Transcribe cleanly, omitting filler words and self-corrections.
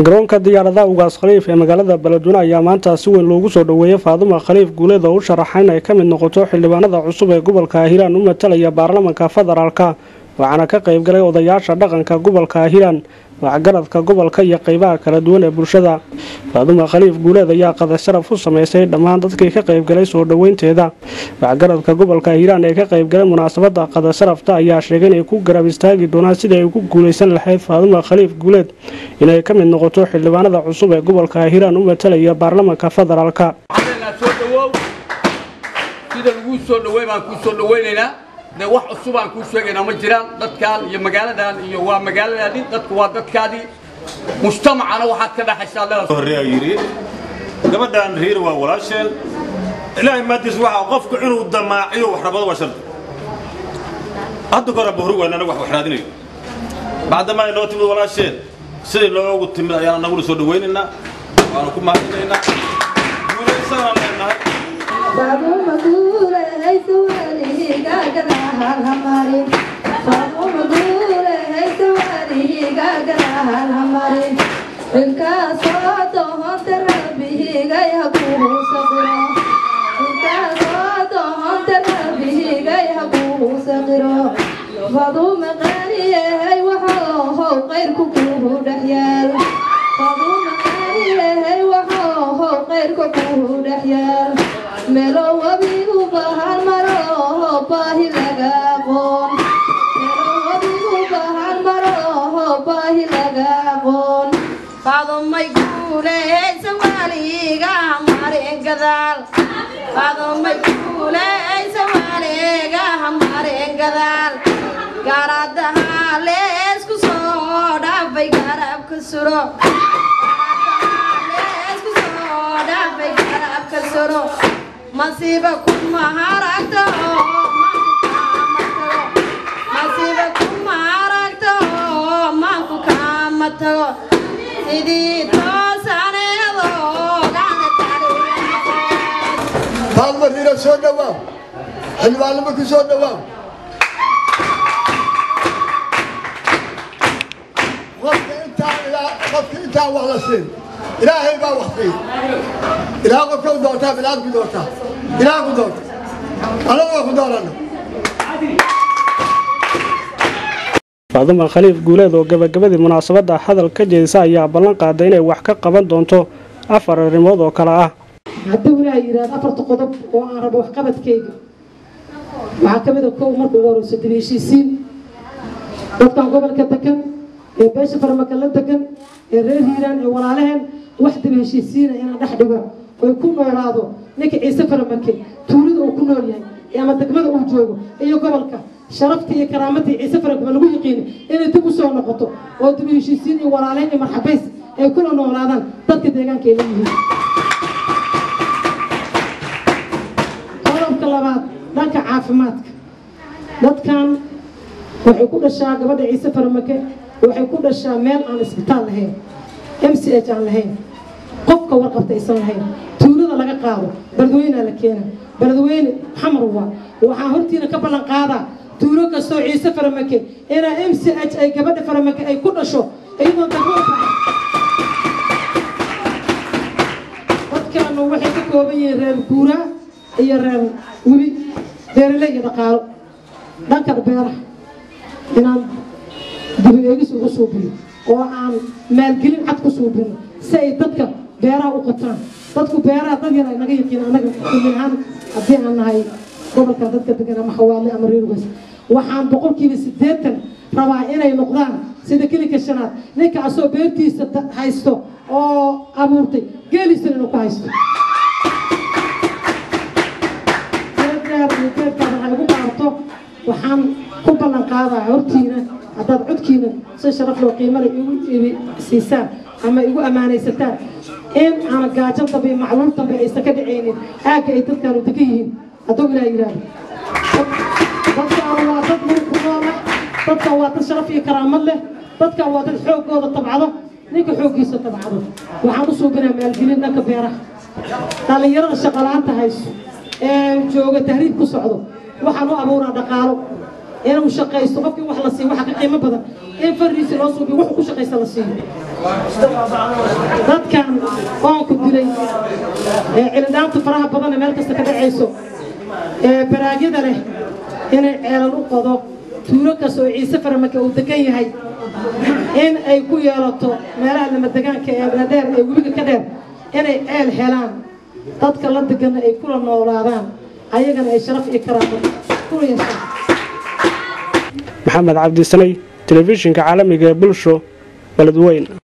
garoonka diyaaradaha ugaas khaliif ee magaalada Beledweyne ayaa maanta si weyn loogu soo dhaweeyay Faaduma Khaliif Guuleed oo u sharaxay ay ka mid noqoto xildhibaanada cusub ee gobolka Hiiraan u matalaya baarlamaanka federaalka waxaana ka qayb galay odayaasha dhaqanka gobolka Hiiraan waxgaradka gobolka iyo qaybaha kala duwan ee bulshada. Faaduma Khaliif Guuleed ayaa qada sharaf u sameysay dhammaan dadkii ka qayb galay soo dhaweynteeda. waxgaradka gobolka Hiiraan ee ka qayb galay munaasabada qada sharafta ayaa sheegay inay ku garab istaagi doonaan sidii ay ku guuleysan lahayd Faaduma Khaliif Guuleed inay ka mid noqoto xildhibaanada cusub ee gobolka Hiiraan u matalaya baarlamaanka federaalka. sida lagu soo dhaweey baan ku soo dhaweynaynaa wax cusub aan ku sheegaynaa ma jiraan dadkaan iyo magaaladan iyo waa magaaladaadii dadku waa dadkaadii mujtamacana waxaad ka dhaxaysaa leedahay horreeya yiri gabadhan reer waa walaasheen ilaahay maadis waxa qofku inuu damaaciyo wax rabado waa shart hadda kora buhru weynana wax raadinayo baadama ay nootimi walaasheen sidii loogu timid ayaan nagu soo dhaweynaynaa waan ku mahadinaynaa guuleysana leenahay Faaduma Guuleed sawalihi gaagalahan hamarin Faaduma Guuleed sawalihi gaagalahan hamarin inka soodo honta rabbihi gayabu sabiro inka soodo honta rabbihi gayabu sabiro Faaduma qariye waxa qeyrku ku dhaxyal Faaduma qariye waxa qeyrku ku dhaxyal melo wabigu bahar maro bahi laga qoon melo wabigu bahar maro bahi laga qoon Faaduma Guuleed sawaliga marin gadaal Faaduma Guuleed sawaliga marin gadaal garadaha leesku soo dhaafay garabka suro leesku soo dhaafay garabka suro masiiba kuma haragto masiiba kuma haragto maanku kama tago sidii toosaneedo gacanta taariikh Faaduma Riira soo dhawaa xilwaanimo ku soo dhawaa qofka intaa wax la siin ilaahay baa wax siin ilaa qofka u doortaa bilaad ku doortaa ilaa ku doorta anagoo ku doorana Faaduma Khaliif Guuleed oo gabagabadii munaasabada hadal ka jeedisay ayaa ballan qaaday inay wax ka qaban doonto 4 arrimood oo kala ah haddii uu yiraahdo 4 qodob oo aan rabo wax qabadkeyga waxa kamid ah koow markuu warayso dibishiisiin dadka gobolka degan ee beesha farmaka la degan ee reer Hiiraan ee walaalaheen wax dibishiisiin inaan dhex dhigo oo ku noolaado ninka Ciise farmaka tuulada uu ku nool yahay ama degmada uu joogo iyo gobolka sharafta iyo karaamada Ciise farmaka lagu yaqiin inay dib u soo noqoto oo dibishiisiin iyo walaalaheen iyo marxabays ay ku noolaadaan dadka deegaanka ee leeyihiin qodobka labaad dhanka caafimaadka dadkan waxay ku dhashaa gabadha Ciise farmaka waxay ku dhashaa meel aan isbitaal lahayn MCH aan lahayn qofka warqabta aysan lahayn tuulada laga qaado Beledweyne la keena Beledweyne xamar waxa hortiina ka ballan qaada tuulo kastoo Ciise farmaka ina MCH ay gabadha farmaka ay ku dhasho iyadoo dadku dadkan waxay ka kooban yihiin reer guura iyo reer webi beeraley iyo dhaqaalo dhanka beeraha inaan dib u eegis ugu soo biyo oo aan maalgelin cad ku soo biyo si ay dadka beeraha u qataan dadku beeraha dad yar ay naga yaqiin anaga kuminahan haddii aan nahay gobolka dadka degan ama xawaale ama reer ugaas waxaan 80% rabaa inay noqdaan sida kilika shanaad ninka asoo beertiisa haysto oo abuurtay geelisan inuu ku haysto waxaan ku ballan qaadaa hortiina haddaad codkiina si sharaf loo qiimo leh igu siisaan ama igu ammaanaysataan in aan gaajo dambe macluul dambe aysan ka dhacaynin aagga ay dadkan u degan yihiin hadduu ilaahay yidhaahdo dadkan waa dad ku noola dadkan waa dad sharaf iyo karaamad leh dadkan waa dad xooggooda tabcado ninka xooggiisa tabcado waxaan u suubinaa maalgelin dhanka beeraha dhallinyarada shaqo la'aanta hayso ee jooga tahriib ku socdo waxaan u abuuraa dhaqaalo inuu shaqaysto qofkii wax la siiyo waxa ka qiimo badan in fariisi loo suubiyo wax ku shaqaysta la siiyo dadkan oonku dilay ciladaanta faraha badan meel kasta ka dhacayso baraagida leh inay ceelal u qodo tuulo kasoo ciise faramaka uu degan yahay in ay ku yeelato meelaha lama degaanka ee abnadheer ee webiga ka dheer inay ceel helaan dadka la deganna ay kula noolaadaan ayagana ay sharaf iyo karaamo ku yeeshaan maxamed cabdi sanay telefishinka caalamiga ee bulsho baladweyn